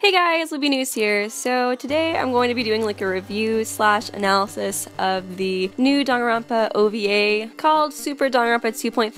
Hey guys, Libby News here. So today I'm going to be doing like a review slash analysis of the new Danganronpa OVA called Super Danganronpa 2.5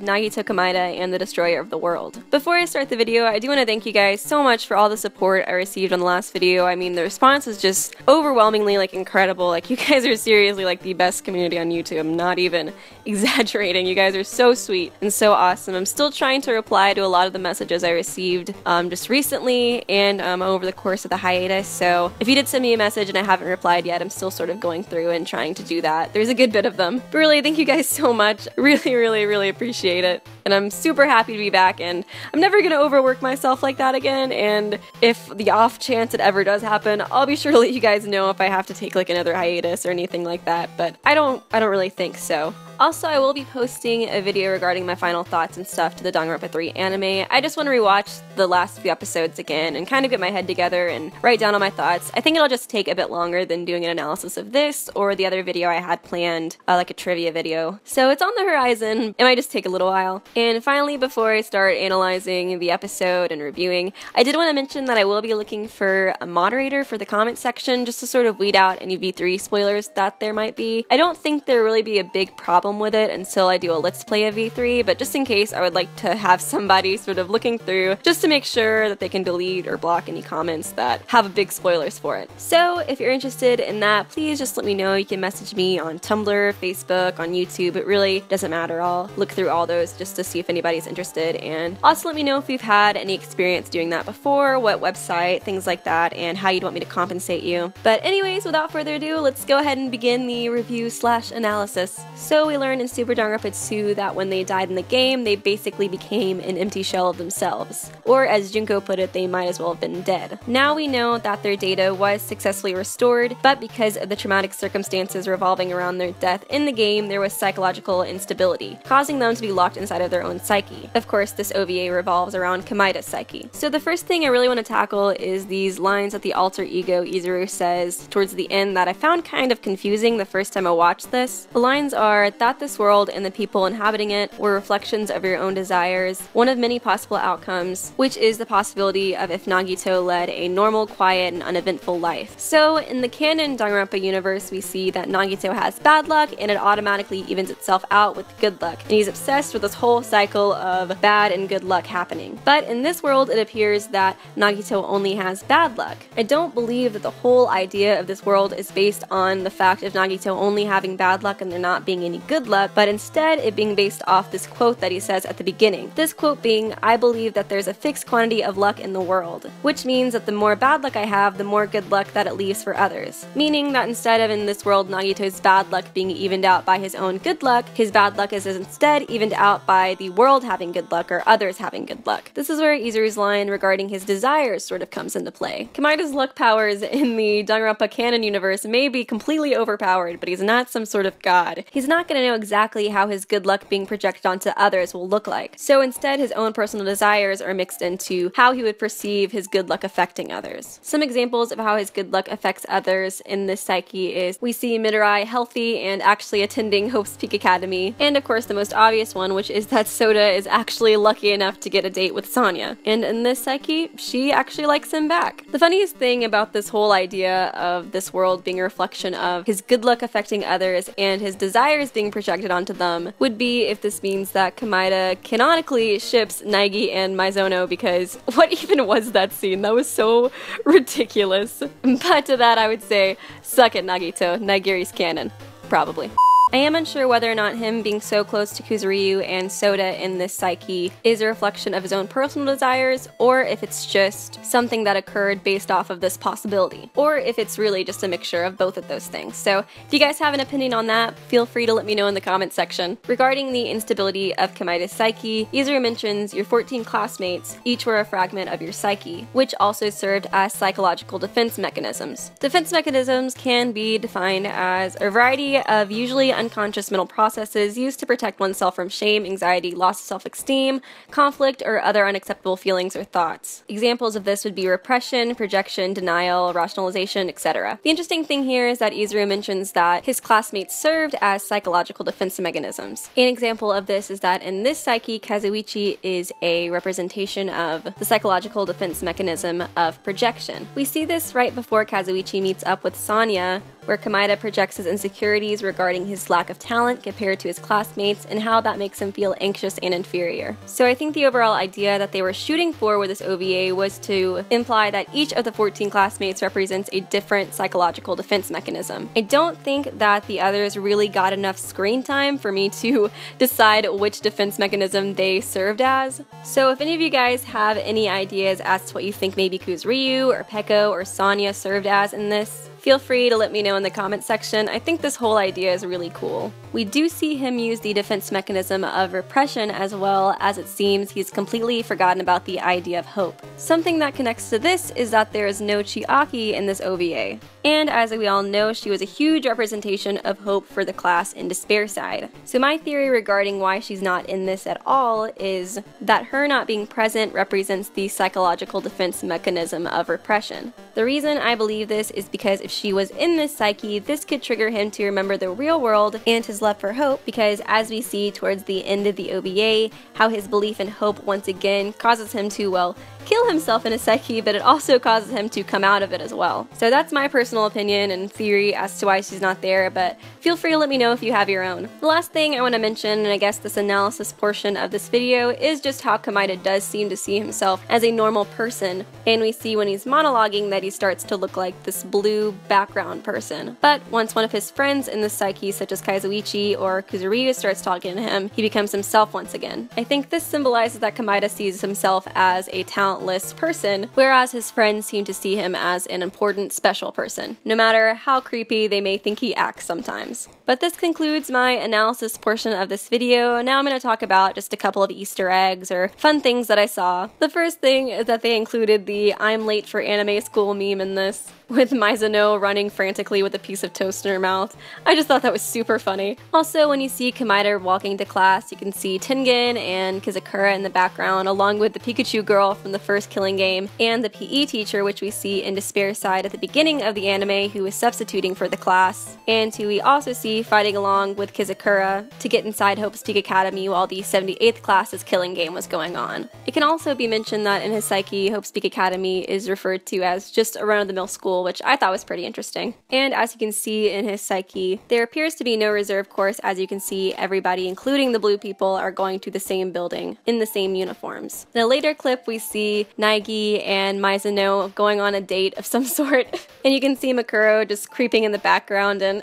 Nagito Komaeda and the Destroyer of the World. Before I start the video, I do want to thank you guys so much for all the support I received on the last video. I mean, the response was just overwhelmingly like incredible. Like, you guys are seriously like the best community on YouTube. I'm not even exaggerating. You guys are so sweet and so awesome. I'm still trying to reply to a lot of the messages I received just recently and over the course of the hiatus, so if you did send me a message and I haven't replied yet, I'm still sort of going through and trying to do that. There's a good bit of them. But really, thank you guys so much. Really appreciate it. And I'm super happy to be back, and I'm never gonna overwork myself like that again, and if the off chance it ever does happen, I'll be sure to let you guys know if I have to take like another hiatus or anything like that, but I don't really think so. Also, I will be posting a video regarding my final thoughts and stuff to the Danganronpa 3 anime. I just want to rewatch the last few episodes again and kind of get my head together and write down all my thoughts. I think it'll just take a bit longer than doing an analysis of this or the other video I had planned, like a trivia video. So it's on the horizon. It might just take a little while. And finally, before I start analyzing the episode and reviewing, I did want to mention that I will be looking for a moderator for the comment section just to sort of weed out any V3 spoilers that there might be. I don't think there'll really be a big problem with it until I do a Let's Play of V3, but just in case, I would like to have somebody sort of looking through just to make sure that they can delete or block any comments that have big spoilers for it. So if you're interested in that, please just let me know. You can message me on Tumblr, Facebook, on YouTube. It really doesn't matter. I'll look through all those just to see if anybody's interested, and also let me know if you've had any experience doing that before, what website, things like that, and how you'd want me to compensate you. But anyways, without further ado, let's go ahead and begin the review slash analysis. So we learned in Super Danganronpa 2 that when they died in the game, they basically became an empty shell of themselves. Or as Junko put it, they might as well have been dead. Now we know that their data was successfully restored, but because of the traumatic circumstances revolving around their death in the game, there was psychological instability, causing them to be locked inside of their own psyche. Of course, this OVA revolves around Komaeda's psyche. So the first thing I really want to tackle is these lines that the alter ego Izuru says towards the end that I found kind of confusing the first time I watched this. The lines are that this world and the people inhabiting it were reflections of your own desires, one of many possible outcomes, which is the possibility of if Nagito led a normal, quiet, and uneventful life. So in the canon Danganronpa universe, we see that Nagito has bad luck and it automatically evens itself out with good luck, and he's obsessed with this whole cycle of bad and good luck happening. But in this world, it appears that Nagito only has bad luck. I don't believe that the whole idea of this world is based on the fact of Nagito only having bad luck and there not being any good luck, but instead it being based off this quote that he says at the beginning. This quote being, "I believe that there's a fixed quantity of luck in the world," which means that the more bad luck I have, the more good luck that it leaves for others. Meaning that instead of in this world Nagito's bad luck being evened out by his own good luck, his bad luck is instead evened out by the world having good luck or others having good luck. This is where Izuru's line regarding his desires sort of comes into play. Komaeda's luck powers in the Danganronpa canon universe may be completely overpowered, but he's not some sort of god. He's not going to know exactly how his good luck being projected onto others will look like. So instead, his own personal desires are mixed into how he would perceive his good luck affecting others. Some examples of how his good luck affects others in this psyche is we see Midori healthy and actually attending Hope's Peak Academy, and of course the most obvious one, which is that Soda is actually lucky enough to get a date with Sonya. And in this psyche, she actually likes him back. The funniest thing about this whole idea of this world being a reflection of his good luck affecting others and his desires being projected onto them would be if this means that Komaeda canonically ships Naegi and Maizono, because what even was that scene? That was so ridiculous. But to that I would say, suck it Nagito, Nigiri's canon. Probably. I am unsure whether or not him being so close to Kuzuryu and Soda in this psyche is a reflection of his own personal desires, or if it's just something that occurred based off of this possibility, or if it's really just a mixture of both of those things. So if you guys have an opinion on that, feel free to let me know in the comment section. Regarding the instability of Komaeda's psyche, Izuru mentions your 14 classmates each were a fragment of your psyche, which also served as psychological defense mechanisms. Defense mechanisms can be defined as a variety of usually unconscious mental processes used to protect oneself from shame, anxiety, loss of self-esteem, conflict, or other unacceptable feelings or thoughts. Examples of this would be repression, projection, denial, rationalization, etc. The interesting thing here is that Izuru mentions that his classmates served as psychological defense mechanisms. An example of this is that in this psyche, Kazuichi is a representation of the psychological defense mechanism of projection. We see this right before Kazuichi meets up with Sanya, where Komaeda projects his insecurities regarding his lack of talent compared to his classmates and how that makes him feel anxious and inferior. So I think the overall idea that they were shooting for with this OVA was to imply that each of the 14 classmates represents a different psychological defense mechanism. I don't think that the others really got enough screen time for me to decide which defense mechanism they served as. So if any of you guys have any ideas as to what you think maybe Kuzuryu or Peko or Sanya served as in this, feel free to let me know in the comment section. I think this whole idea is really cool. We do see him use the defense mechanism of repression as well, as it seems he's completely forgotten about the idea of hope. Something that connects to this is that there is no Chiaki in this OVA. And as we all know, she was a huge representation of hope for the class in Despair side. So my theory regarding why she's not in this at all is that her not being present represents the psychological defense mechanism of repression. The reason I believe this is because if she was in this psyche, this could trigger him to remember the real world and his love for hope, because as we see towards the end of the OVA, how his belief in hope once again causes him to, well, kill himself in a psyche, but it also causes him to come out of it as well. So that's my personal opinion and theory as to why she's not there, but feel free to let me know if you have your own. The last thing I want to mention, and I guess this analysis portion of this video, is just how Komaeda does seem to see himself as a normal person, and we see when he's monologuing that he starts to look like this blue background person. But once one of his friends in the psyche, such as Kazuichi or Kuzuryu, starts talking to him, he becomes himself once again. I think this symbolizes that Komaeda sees himself as a talentless person, whereas his friends seem to see him as an important, special person, no matter how creepy they may think he acts sometimes. But this concludes my analysis portion of this video. Now I'm going to talk about just a couple of Easter eggs or fun things that I saw. The first thing is that they included the "I'm late for anime school" meme in this, with Mizuno running frantically with a piece of toast in her mouth. I just thought that was super funny. Also, when you see Komaeda walking to class, you can see Tengen and Kizakura in the background, along with the Pikachu girl from the first Killing Game, and the PE teacher, which we see in Despair side at the beginning of the anime, who is substituting for the class, and who we also see fighting along with Kizakura to get inside Hope's Peak Academy while the 78th class's Killing Game was going on. It can also be mentioned that in his psyche, Hope's Peak Academy is referred to as just a run-of-the-mill school, which I thought was pretty interesting. And as you can see in his psyche, there appears to be no reserve course. As you can see, everybody, including the blue people, are going to the same building in the same uniforms. In a later clip, we see Naegi and Mizuno going on a date of some sort, and you can see Makuro just creeping in the background, and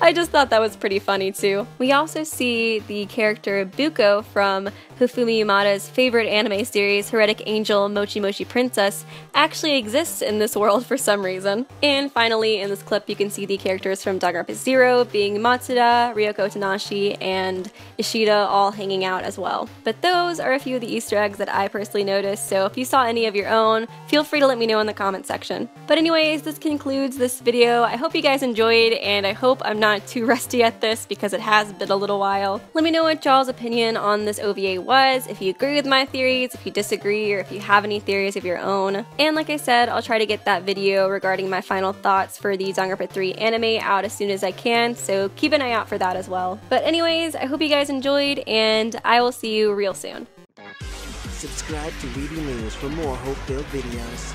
I just thought that was pretty funny too. We also see the character Buko from Hifumi Yamada's favorite anime series, Heretic Angel Mochi Mochi Princess, actually exists in this world for some reason. And finally, in this clip, you can see the characters from Danganronpa 0 being Matsuda, Ryoko Tanashi, and Ishida all hanging out as well. But those are a few of the Easter eggs that I personally noticed, so if you saw any of your own, feel free to let me know in the comment section. But anyways, this concludes this video. I hope you guys enjoyed, and I hope I'm not too rusty at this because it has been a little while. Let me know what y'all's opinion on this OVA was, if you agree with my theories, if you disagree, or if you have any theories of your own. And like I said, I'll try to get that video regarding my final thoughts for the Danganronpa 3 anime out as soon as I can, so keep an eye out for that as well. But anyways, I hope you guys enjoyed, and I will see you real soon. Subscribe to Weeby News for more hope-filled videos.